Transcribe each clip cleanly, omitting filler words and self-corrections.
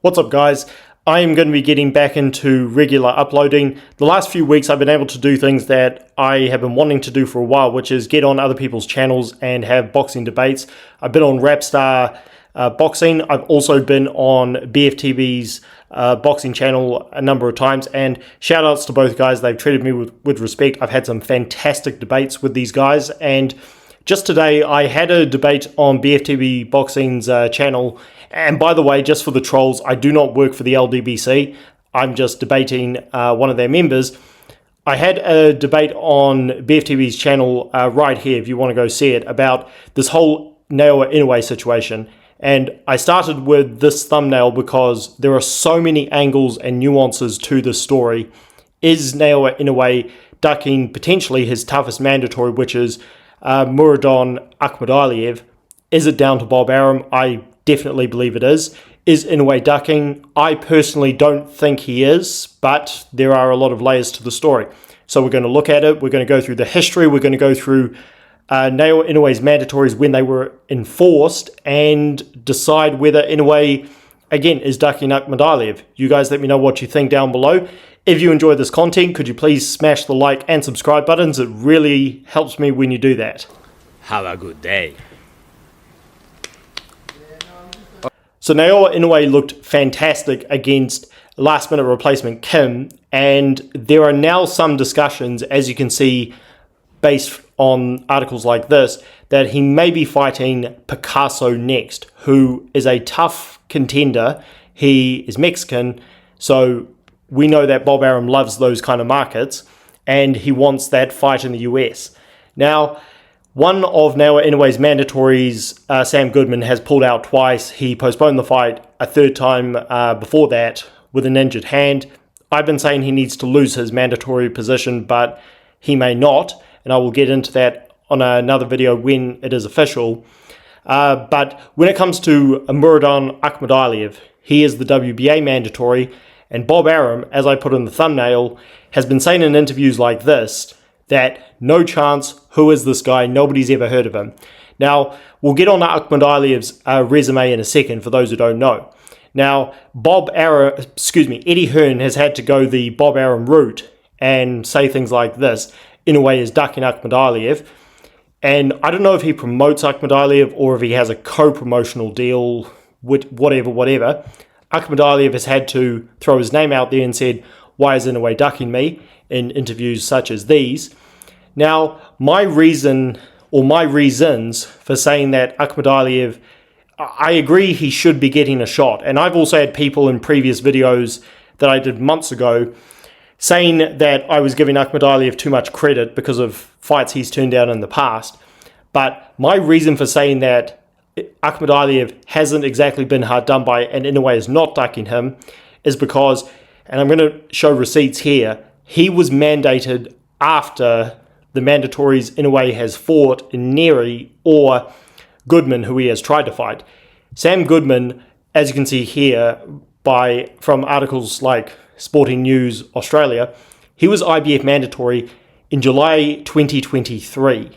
What's up, guys? I am going to be getting back into regular uploading. The last few weeks I've been able to do things that I have been wanting to do for a while, which is get on other people's channels and have boxing debates. I've been on Rapstar Boxing. I've also been on BFTV's boxing channel a number of times, and shout outs to both guys. They've treated me with respect. I've had some fantastic debates with these guys, and just today I had a debate on BFTV Boxing's channel. And by the way, just for the trolls, I do not work for the LDBC. I'm just debating one of their members. I had a debate on BFTV's channel right here, if you want to go see it, about this whole Naoya Inoue situation. And I started with this thumbnail because there are so many angles and nuances to this story. Is Naoya Inoue ducking potentially his toughest mandatory, which is Muradon Akhmadaliev? Is it down to Bob Arum? I definitely believe it is. Is Inoue ducking? I personally don't think he is, but there are a lot of layers to the story. So we're going to look at it. We're going to go through the history. We're going to go through Naoya Inoue's mandatories when they were enforced and decide whether Inoue, again, is ducking Akhmadaliev. You guys let me know what you think down below. If you enjoy this content, could you please smash the like and subscribe buttons? It really helps me when you do that. Have a good day. So Naoya Inoue looked fantastic against last-minute replacement Kim, and there are now some discussions, as you can see, based on articles like this, that he may be fighting Picasso next, who is a tough contender. He is Mexican, so we know that Bob Arum loves those kind of markets, and he wants that fight in the US. Now, one of Naoya Inoue's mandatories, Sam Goodman, has pulled out twice. He postponed the fight a third time before that with an injured hand. I've been saying he needs to lose his mandatory position, but he may not, and I will get into that on another video when it is official. But when it comes to Muradon Akhmadaliev, he is the WBA mandatory, and Bob Arum, as I put in the thumbnail, has been saying in interviews like this that no chance, who is this guy, nobody's ever heard of him. Now, we'll get on to Akhmadaliev's resume in a second for those who don't know. Now, Eddie Hearn has had to go the Bob Arum route and say things like this: Inoue is ducking Akhmadaliev. And I don't know if he promotes Akhmadaliev or if he has a co-promotional deal with whatever. Akhmadaliev has had to throw his name out there and said, "Why is Inoue ducking me?" in interviews such as these. Now, my reasons for saying that Akhmadaliev, I agree he should be getting a shot. And I've also had people in previous videos that I did months ago saying that I was giving Akhmadaliev too much credit because of fights he's turned down in the past. But my reason for saying that Akhmadaliev hasn't exactly been hard done by and Inoue is not ducking him is because, and I'm going to show receipts here, he was mandated after the mandatories Inoue has fought in Neri or Goodman, who he has tried to fight. Sam Goodman, as you can see here from articles like Sporting News Australia, he was IBF mandatory in July 2023,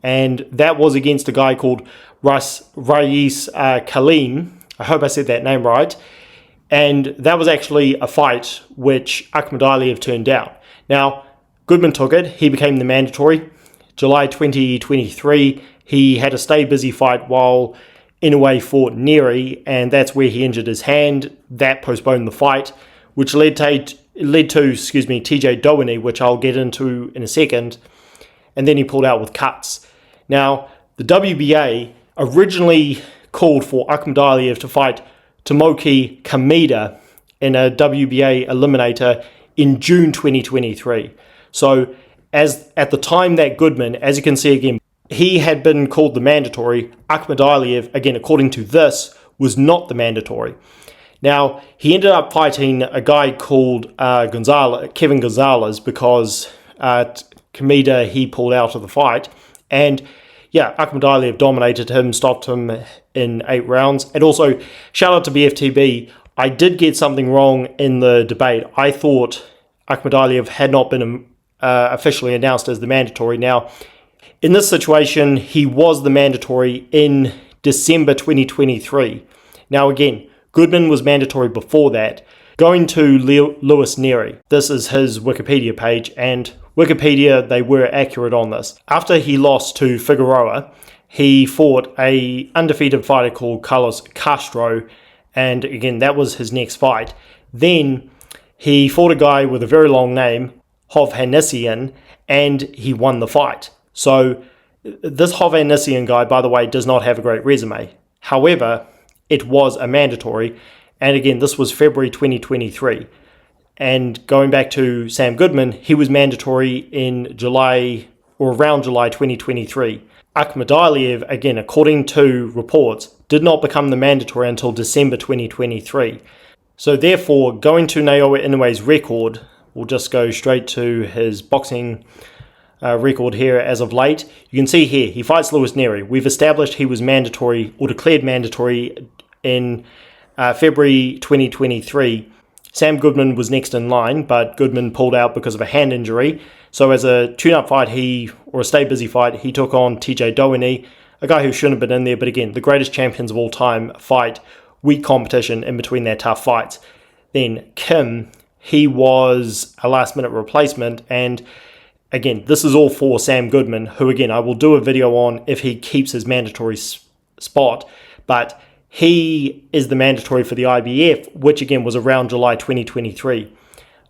and that was against a guy called Rais Khalim. I hope I said that name right. And that was actually a fight which Akhmadaliev turned down. Now, Goodman took it. He became the mandatory. July 2023, he had a stay busy fight while Inoue fought Neri, and that's where he injured his hand. That postponed the fight, which led to TJ Doheny, which I'll get into in a second. And then he pulled out with cuts. Now, the WBA originally called for Akhmadaliev to fight Tomoki Kameda in a WBA eliminator in June 2023. So at the time that Goodman, as you can see again, he had been called the mandatory, Akhmadaliev, again, according to this, was not the mandatory. Now, he ended up fighting a guy called Kevin Gonzalez because Kameda, he pulled out of the fight. And yeah, Akhmadaliev dominated him, stopped him in 8 rounds. And also, shout out to BFTB, I did get something wrong in the debate. I thought Akhmadaliev had not been officially announced as the mandatory. Now, in this situation, he was the mandatory in December 2023. Now again, Goodman was mandatory before that. Going to Lewis Neri, this is his Wikipedia page, and Wikipedia, they were accurate on this. After he lost to Figueroa, he fought a undefeated fighter called Carlos Castro, and again, that was his next fight. Then he fought a guy with a very long name, Hovhannissian, and he won the fight. So this Hovhannissian guy, by the way, does not have a great resume. However, it was a mandatory, and again, this was February 2023. And going back to Sam Goodman, he was mandatory in July or around July 2023. Akhmadaliev, again, according to reports, did not become the mandatory until December 2023. So therefore, going to Naoya Inoue's record, we'll just go straight to his boxing record here as of late. You can see here, he fights Lewis Neri. We've established he was mandatory or declared mandatory in February 2023. Sam Goodman was next in line, but Goodman pulled out because of a hand injury. So as a tune-up fight, or a stay-busy fight, he took on TJ Doheny, a guy who shouldn't have been in there, but again, the greatest champions of all time fight weak competition in between their tough fights. Then Kim, he was a last-minute replacement, and again, this is all for Sam Goodman, who again, I will do a video on if he keeps his mandatory spot, but he is the mandatory for the IBF, which again was around July 2023.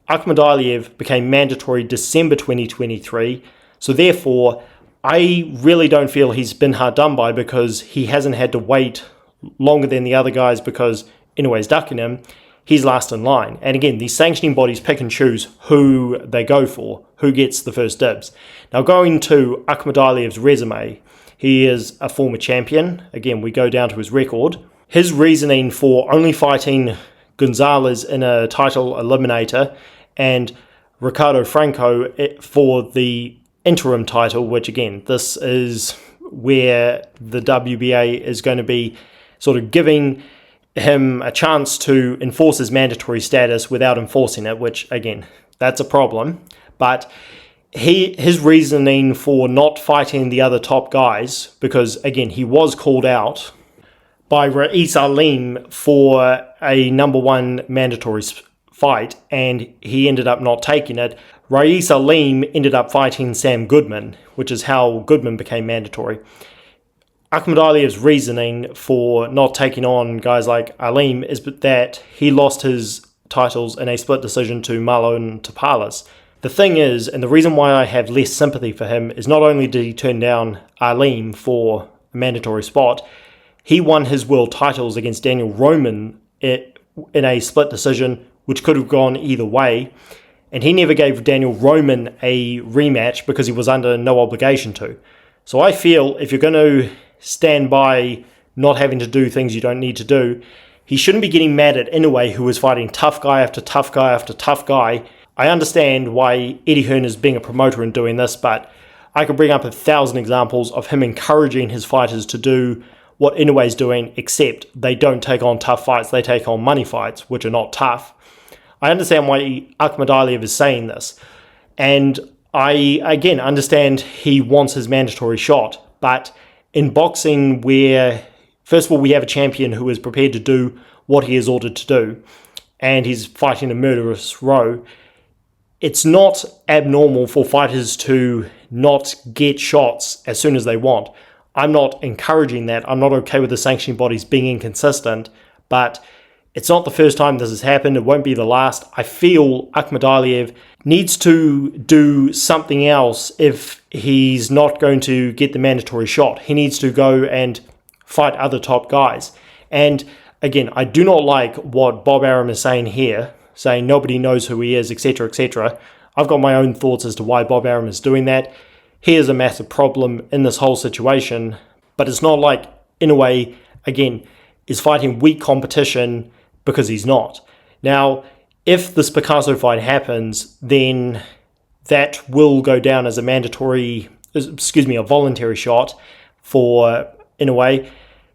Akhmadaliev became mandatory December 2023, so therefore I really don't feel he's been hard done by because he hasn't had to wait longer than the other guys because Inoue's ducking him. He's last in line. And again, these sanctioning bodies pick and choose who they go for, who gets the first dibs. Now going to Akhmadaliev's resume, he is a former champion. Again, we go down to his record. His reasoning for only fighting Gonzalez in a title eliminator and Ricardo Franco for the interim title, which again, this is where the WBA is going to be sort of giving him a chance to enforce his mandatory status without enforcing it, which again, that's a problem. But his reasoning for not fighting the other top guys, because again, he was called out by Ra'is Alim for a number one mandatory fight, and he ended up not taking it. Ra'is Alim ended up fighting Sam Goodman, which is how Goodman became mandatory. Akhmadaliev's reasoning for not taking on guys like Alim is that he lost his titles in a split decision to Marlon Tapales. The thing is, and the reason why I have less sympathy for him, is not only did he turn down Alim for a mandatory spot, he won his world titles against Daniel Roman in a split decision, which could have gone either way, and he never gave Daniel Roman a rematch because he was under no obligation to. So I feel if you're going to stand by not having to do things you don't need to do, he shouldn't be getting mad at Inoue, who was fighting tough guy after tough guy after tough guy. I understand why Eddie Hearn is being a promoter and doing this, but I could bring up 1,000 examples of him encouraging his fighters to do what Inoue's doing, except they don't take on tough fights, they take on money fights, which are not tough. I understand why Akhmadaliev is saying this, and I, again, understand he wants his mandatory shot, but in boxing where, first of all, we have a champion who is prepared to do what he is ordered to do, and he's fighting a murderous row, it's not abnormal for fighters to not get shots as soon as they want. I'm not encouraging that. I'm not okay with the sanctioning bodies being inconsistent, but it's not the first time this has happened. It won't be the last. I feel Akhmadaliev needs to do something else if he's not going to get the mandatory shot. He needs to go and fight other top guys. And again, I do not like what Bob Arum is saying here, saying nobody knows who he is, etc., etc. I've got my own thoughts as to why Bob Arum is doing that. He is a massive problem in this whole situation, but it's not like Inoue, again, is fighting weak competition because he's not. Now, if this Picasso fight happens, then that will go down as a voluntary shot for Inoue.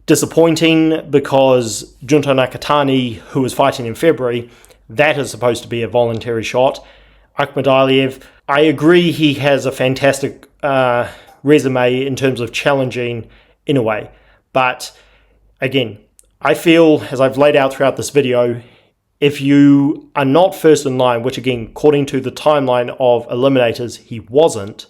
Disappointing because Junto Nakatani, who was fighting in February, that is supposed to be a voluntary shot. Akhmadaliev, I agree he has a fantastic resume in terms of challenging Inoue, but again, I feel, as I've laid out throughout this video, if you are not first in line, which again, according to the timeline of eliminators, he wasn't,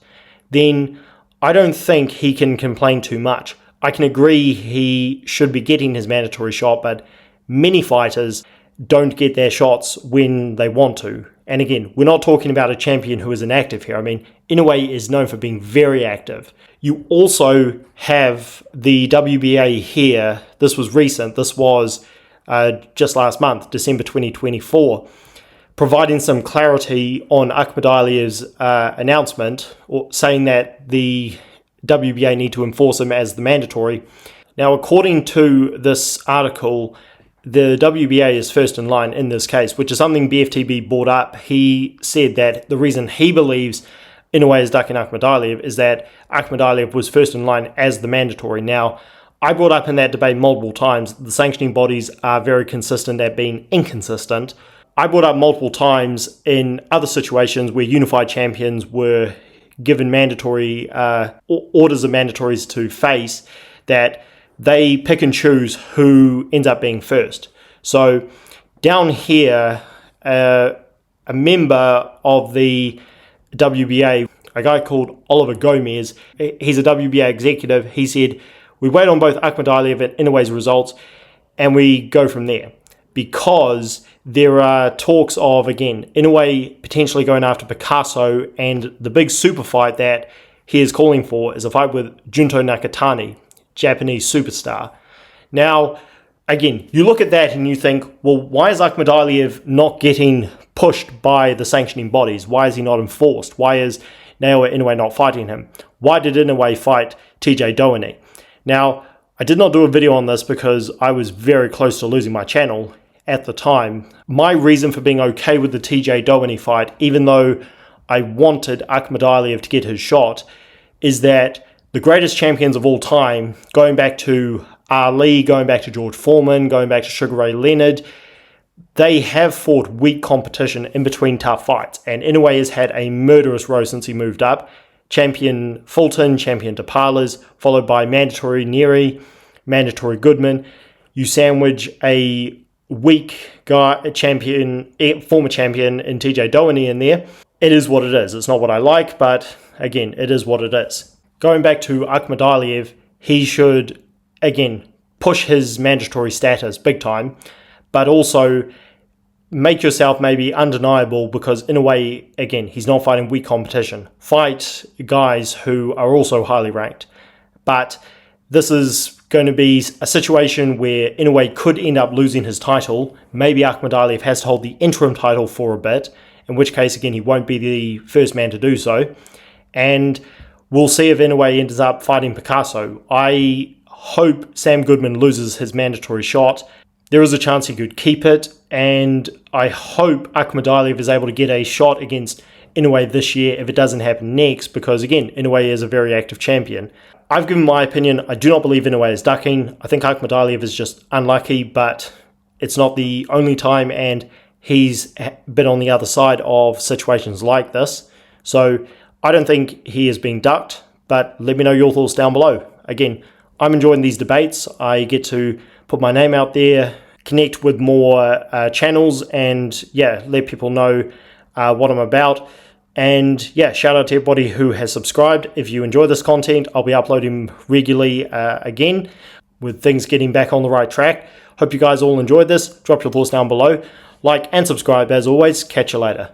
then I don't think he can complain too much. I can agree he should be getting his mandatory shot, but many fighters don't get their shots when they want to. And again, we're not talking about a champion who is inactive here. I mean, Inoue is known for being very active. You also have the WBA here. This was recent. This was just last month, December 2024, providing some clarity on Akhmadaliev's announcement, or saying that the WBA need to enforce him as the mandatory. Now, according to this article, the WBA is first in line in this case, which is something BFTB brought up. He said that the reason he believes Inoue is ducking Akhmadaliev is that Akhmadaliev was first in line as the mandatory. Now, I brought up in that debate multiple times, the sanctioning bodies are very consistent at being inconsistent. I brought up multiple times in other situations where unified champions were given mandatory orders of mandatories to face, that they pick and choose who ends up being first. So down here, a member of the WBA, a guy called Oliver Gomez, he's a WBA executive, he said, we wait on both Akhmadaliev and Inoue's results, and we go from there. Because there are talks of, again, Inoue potentially going after Picasso, and the big super fight that he is calling for is a fight with Junto Nakatani, Japanese superstar. Now, again, you look at that and you think, well, why is Akhmadaliev not getting pushed by the sanctioning bodies? Why is he not enforced? Why is Naoya Inoue not fighting him? Why did Inoue fight TJ Doheny? Now, I did not do a video on this because I was very close to losing my channel at the time. My reason for being okay with the TJ Doheny fight, even though I wanted Akhmadaliev to get his shot, is that the greatest champions of all time, going back to Ali, going back to George Foreman, going back to Sugar Ray Leonard, they have fought weak competition in between tough fights. And Inoue has had a murderous row since he moved up. Champion Fulton, champion DeParlas, followed by mandatory Neri, mandatory Goodman. You sandwich a weak guy, a champion, former champion in TJ Doheny in there. It is what it is. It's not what I like, but again, it is what it is. Going back to Akhmadaliev, he should, again, push his mandatory status big time, but also make yourself maybe undeniable, because in a way, again, he's not fighting weak competition. Fight guys who are also highly ranked. But this is going to be a situation where Inoue could end up losing his title. Maybe Akhmadaliev has to hold the interim title for a bit, in which case, again, he won't be the first man to do so. And we'll see if Inoue ends up fighting Picasso. I hope Sam Goodman loses his mandatory shot. There is a chance he could keep it, and I hope Akhmadaliev is able to get a shot against Inoue this year if it doesn't happen next, because again, Inoue is a very active champion. I've given my opinion. I do not believe Inoue is ducking. I think Akhmadaliev is just unlucky, but it's not the only time, and he's been on the other side of situations like this. So I don't think he is being ducked, but let me know your thoughts down below. Again, I'm enjoying these debates. I get to put my name out there, connect with more channels, and yeah, let people know what I'm about. And yeah, shout out to everybody who has subscribed. If you enjoy this content, I'll be uploading regularly again, with things getting back on the right track. Hope you guys all enjoyed this. Drop your thoughts down below. Like and subscribe as always. Catch you later.